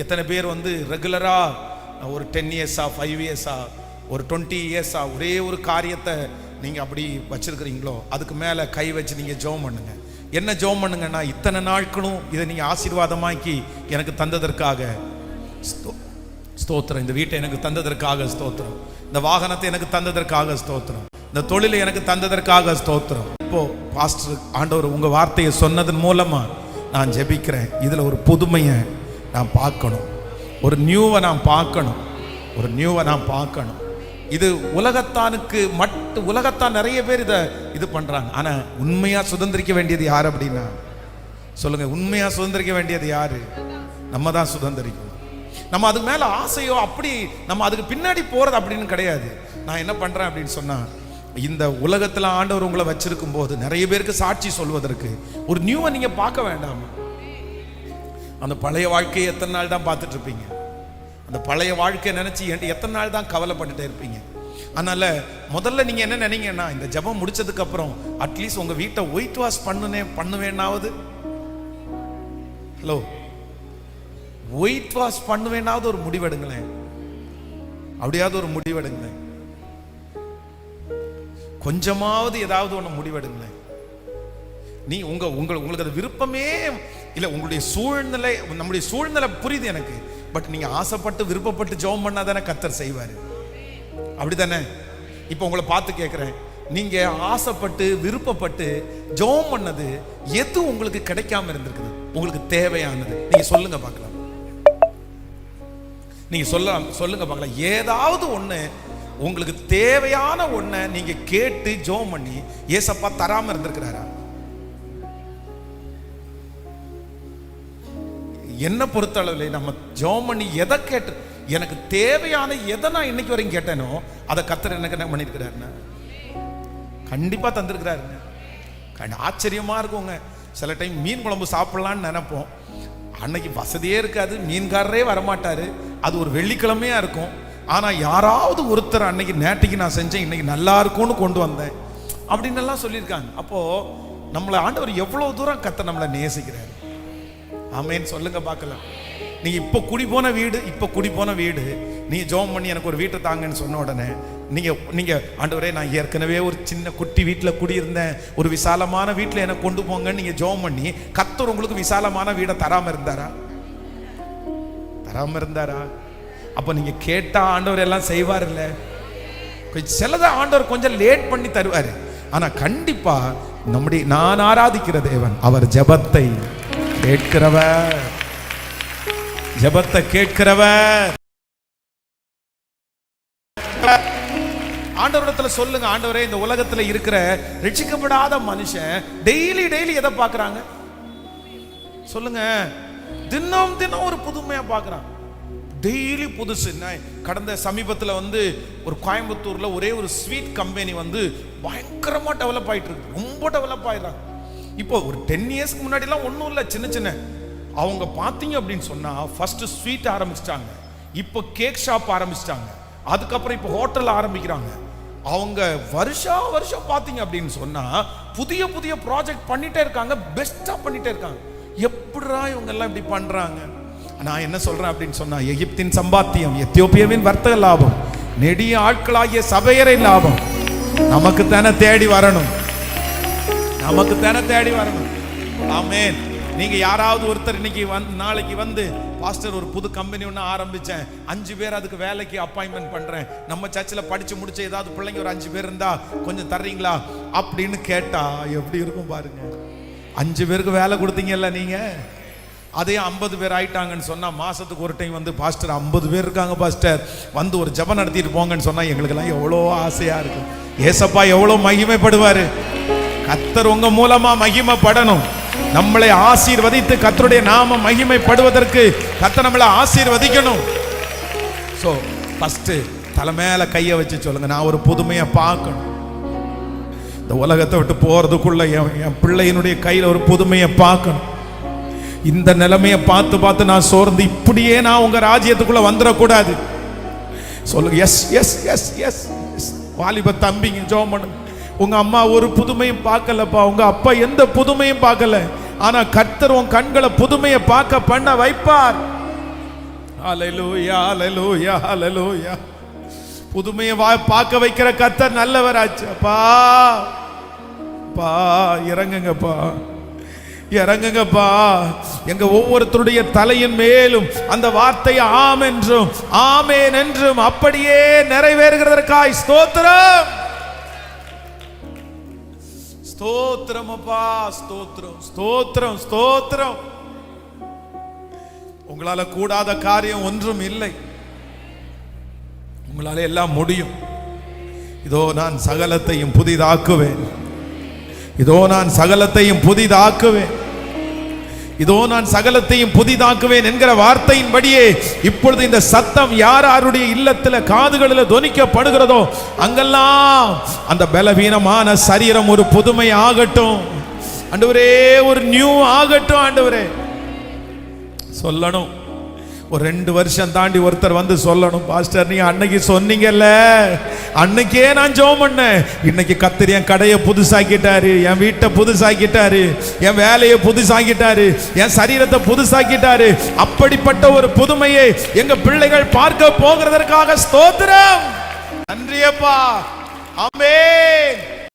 எத்தனை பேர் வந்து ரெகுலராக ஒரு 10 இயர்ஸா 5 இயர்ஸா ஒரு 20 இயர்ஸா ஒரே ஒரு காரியத்தை நீங்கள் அப்படி வச்சிருக்கிறீங்களோ அதுக்கு மேலே கை வச்சு நீங்கள் ஜெபம் பண்ணுங்க. என்ன ஜெபம் பண்ணுங்கன்னா, இத்தனை நாட்களும் இதை நீங்கள் ஆசீர்வாதமாக்கி எனக்கு தந்ததற்காக ஸ்தோத்திரம், இந்த வீட்டை எனக்கு தந்ததற்காக ஸ்தோத்திரம், இந்த வாகனத்தை எனக்கு தந்ததற்காக ஸ்தோத்திரம், இந்த தொழிலை எனக்கு தந்ததற்காக ஸ்தோத்திரம். இப்போ பாஸ்டர் ஆண்டவர் உங்க வார்த்தையை சொன்னதன் மூலமா நான் ஜெபிக்கிறேன், இதுல ஒரு புதுமையை நான் பார்க்கணும், ஒரு நியூவை நான் பார்க்கணும், ஒரு நியூவை நான் பார்க்கணும். இது உலகத்தானுக்கு உலகத்தான் நிறைய பேர் இது பண்றாங்க. ஆனா உண்மையா சுதந்திரிக்க வேண்டியது யார் அப்படின்னா சொல்லுங்க, உண்மையா சுதந்திரிக்க வேண்டியது யாரு? நம்ம தான் சுதந்திரிக்கணும். நம்ம அதுக்கு மேல ஆசையோ அப்படி நம்ம அதுக்கு பின்னாடி போறது அப்படின்னு கிடையாது. நான் என்ன பண்றேன் அப்படின்னு சொன்னா, இந்த உலகத்துல ஆண்டவர் உங்களை வச்சிருக்கும் போது நிறைய பேருக்கு சாட்சி சொல்வதற்கு ஒரு நியூவை நீங்க பார்க்க வேண்டாம். அந்த பழைய வாழ்க்கையை எத்தனை நாள் தான் பார்த்துட்டு இருப்பீங்க? அந்த பழைய வாழ்க்கையை நினைச்சு எத்தனை நாள் தான் கவலைப்பட்டுட்டே இருப்பீங்க? அதனால முதல்ல நீங்க என்ன நினைங்கன்னா, இந்த ஜெபம் முடிச்சதுக்கு அப்புறம் அட்லீஸ்ட் உங்க வீட்டை ஒயிட் வாஷ் பண்ணுவேனாவது, ஹலோ, ஒயிட் வாஷ் பண்ணுவேனாவது ஒரு முடிவெடுங்களேன். அப்படியாவது ஒரு முடிவெடுங்களேன், கொஞ்சமாவது ஏதாவது ஒன்று முடிவெடுங்களேன். நீ உங்களுக்கு அது விருப்பமே இல்லை, உங்களுடைய சூழ்நிலை, நம்முடைய சூழ்நிலை புரியுது எனக்கு. பட் நீங்க ஆசைப்பட்டு விருப்பப்பட்டு ஜெபம் பண்ணாதானே கர்த்தர் செய்வாரு, அப்படித்தானே? இப்போ உங்களை பார்த்து கேட்கிறேன், நீங்க ஆசைப்பட்டு விருப்பப்பட்டு ஜெபம் பண்ணது எது உங்களுக்கு கிடைக்காம இருந்திருக்குது? உங்களுக்கு தேவையானது நீங்க சொல்லுங்க பார்க்கலாம். நீங்க சொல்லுங்க பார்க்கலாம். ஏதாவது ஒண்ணு உங்களுக்கு தேவையான ஒண்ண நீங்க கேட்டு ஜெபம் பண்ணி ஏசப்பா தராம இருந்திருக்கிறாரா? என்ன பொறுத்தளவில் நம்ம ஜெபம் பண்ணி எதை கேட்டு, எனக்கு தேவையான எதை நான் இன்னைக்கு வரைக்கும் கேட்டேனோ அதை கர்த்தர் எனக்கு என்ன பண்ணிருக்கிறாருன்னா கண்டிப்பா தந்திருக்கிறாருங்க. ஆச்சரியமா இருக்குங்க. சில டைம் மீன் குழம்பு சாப்பிடலான்னு நினைப்போம், அன்னைக்கு வசதியே இருக்காது, மீன்காரரே வரமாட்டாரு, அது ஒரு வெள்ளிக்கிழமையா இருக்கும். ஆனா யாராவது ஒருத்தர் அன்னைக்கு நேற்றுக்கு நான் செஞ்சேன், இன்னைக்கு நல்லா இருக்கும்னு கொண்டு வந்தேன் அப்படின்னு எல்லாம் சொல்லியிருக்காங்க. அப்போ நம்மளை ஆண்டவர் எவ்வளவு தூரம் கர்த்தர் நம்மளை நேசிக்கிறாரு. ஆமென் சொல்லுங்க பார்க்கலாம். நீங்க இப்போ குடி போன வீடு நீங்க ஜெபம் பண்ணி எனக்கு ஒரு வீட்டை தாங்கன்னு சொன்ன உடனே நீங்க ஆண்டவரே, நான் ஏற்கனவே ஒரு சின்ன குட்டி வீட்டில் குடியிருந்தேன், ஒரு விசாலமான வீட்டில் எனக்கு கொண்டு போங்கன்னு நீங்க ஜெபம் பண்ணி கர்த்தர் உங்களுக்கு விசாலமான வீடை தராம இருந்தாரா? அப்ப நீங்க கேட்டா ஆண்டவர் எல்லாம் செய்வார் இல்ல? சிலதை ஆண்டவர் கொஞ்சம் லேட் பண்ணி தருவாரு. ஆனா கண்டிப்பா நான் ஆராதிக்கிற தேவன் அவர் ஜெபத்தை கேட்கிறவர், ஜெபத்தை கேட்கிறவர். ஆண்டவரிடத்துல சொல்லுங்க, ஆண்டவரே, இந்த உலகத்துல இருக்கிற ரட்சிக்கப்படாத மனுஷன் டெய்லி எதை பார்க்கறாங்க சொல்லுங்க? தினம் ஒரு புதுமையா பார்க்கறான், டெய்லி புதுசு. கடந்த சமீபத்தில் வந்து ஒரு கோயம்புத்தூர்ல ஒரே ஒரு ஸ்வீட் கம்பெனி வந்து பயங்கரமா டெவலப் ஆயிட்டு இருக்கு, ரொம்ப டெவலப் ஆயிடுறாங்க. இப்போ ஒரு 10 இயர்ஸ்க்கு முன்னாடிலாம் ஒன்றும் இல்லை, சின்ன அவங்க பார்த்தீங்க அப்படின்னு சொன்னா ஃபர்ஸ்ட் ஸ்வீட் ஆரம்பிச்சிட்டாங்க, இப்போ கேக் ஷாப் ஆரம்பிச்சிட்டாங்க, அதுக்கப்புறம் இப்போ ஹோட்டல் ஆரம்பிக்கிறாங்க. அவங்க வருஷம் பார்த்தீங்க அப்படின்னு சொன்னா புதிய ப்ராஜெக்ட் பண்ணிட்டே இருக்காங்க, பெஸ்டா பண்ணிட்டே இருக்காங்க. எப்படிடா இவங்க எல்லாம் இப்படி பண்றாங்க? நான் என்ன சொல்றேன் அப்படின்னு சொன்னா, எகிப்தின் சம்பாத்தியம், எத்தியோப்பியாவின் வர்த்தக லாபம், நெடிய ஆட்களாகிய சபையரை லாபம் நமக்கு தானே தேடி வரணும். ஆமென். நீங்க யாராவது ஒருத்தர் இன்னைக்கு நாளைக்கு வந்து, பாஸ்டர் ஒரு புது கம்பெனி ஒன்று ஆரம்பிச்சேன், 5 பேர் அதுக்கு வேலைக்கு அப்பாயின்மெண்ட் பண்றேன், நம்ம சர்ச்சில் படிச்சு முடிச்ச ஏதாவது பிள்ளைங்க ஒரு 5 பேர் இருந்தா கொஞ்சம் தர்றீங்களா அப்படின்னு கேட்டா எப்படி இருக்கும் பாருங்க. 5 பேருக்கு வேலை கொடுத்தீங்கல்ல நீங்க, அதே 50 பேர் ஆயிட்டாங்கன்னு சொன்னா மாசத்துக்கு ஒரு டைம் வந்து, பாஸ்டர் 50 பேர் இருக்காங்க பாஸ்டர், வந்து ஒரு ஜெபம் நடத்திட்டு போங்கன்னு சொன்னா எங்களுக்கெல்லாம் எவ்வளோ ஆசையா இருக்கும். ஏசப்பா எவ்வளோ மகிமைப்படுவாரு. கர்த்தர் உங்க மூலமா மகிமைப்படணும். நம்மளை ஆசீர்வதித்து கர்த்தருடைய நாம மகிமைப்படுவதற்கு கர்த்தர் நம்மளை ஆசீர்வதிக்கணும். சோ ஃபர்ஸ்ட் தலை மேல கையை வச்சு சொல்லுங்க, நான் ஒரு புதுமையை பார்க்கணும். இந்த உலகத்தை விட்டு போறதுக்குள்ள என் பிள்ளையினுடைய கையில ஒரு புதுமையை பார்க்கணும். இந்த நிலைமையை பார்த்து நான் சோர்ந்து இப்படியே நான் உங்க ராஜ்யத்துக்குள்ள வந்துடக்கூடாது. சொல்லுங்க, எஸ் எஸ் எஸ் எஸ். வாலிப தம்பிங்க ஜெபம் பண்ணுங்க. உங்க அம்மா ஒரு புதுமையும் பார்க்கலப்பா, உங்க அப்பா எந்த புதுமையும் பார்க்கல, ஆனா கர்த்தர் உன் கண்களை புதுமையை பார்க்க பண்ண வைப்பார். ஹல்லேலூயா, ஹல்லேலூயா, ஹல்லேலூயா. புதுமையை பார்க்க வைக்கிற கர்த்தர் நல்லவராச்சு. அப்பா பா இறங்குங்கப்பா, இறங்குங்கப்பா. எங்க ஒவ்வொருத்தருடைய தலையின் மேலும் அந்த வார்த்தை ஆம் என்றும் ஆமேன் என்றும் அப்படியே நிறைவேறுகிறதற்காய் ஸ்தோத்திரம், ஸ்தோத்திரம் அப்பா, ஸ்தோத்திரம், ஸ்தோத்திரம், ஸ்தோத்திரம். உங்களால கூடாத காரியம் ஒன்றும் இல்லை. உங்களால எல்லாம் முடியும். இதோ நான் சகலத்தையும் புதிதாக்குவேன், இதோ நான் சகலத்தையும் புதிதாக்குவேன், இதோ நான் சகலத்தையும் புதிதாக்குவேன் என்கிற வார்த்தையின்படியே இப்பொழுது இந்த சத்தம் யார் யாருடைய இல்லத்தில் காதுகளில் தொனிக்கப்படுகிறதோ அங்கெல்லாம் அந்த பலவீனமான சரீரம் ஒரு புதுமை ஆகட்டும் ஆண்டவரே, ஒரு நியூ ஆகட்டும் ஆண்டவரே. சொல்லணும். ஒரு 2 வருஷம் தாண்டி ஒருத்தர் வந்து சொல்லணும், பாஸ்டர் நீங்க அன்னைக்கு சொன்னீங்கல்ல, அன்னைக்கே நான் ஜெபம் பண்ணேன், இன்னைக்கு கர்த்தர் என் கடையை புதுசாக்கிட்டாரு, என் வீட்டை புதுசாக்கிட்டாரு, என் வேலையை புதுசாக்கிட்டாரு, என் சரீரத்தை புதுசாக்கிட்டாரு. அப்படிப்பட்ட ஒரு புதுமையை எங்க பிள்ளைகள் பார்க்க போகிறதற்காக ஸ்தோத்திரம். நன்றியப்பா. ஆமென்.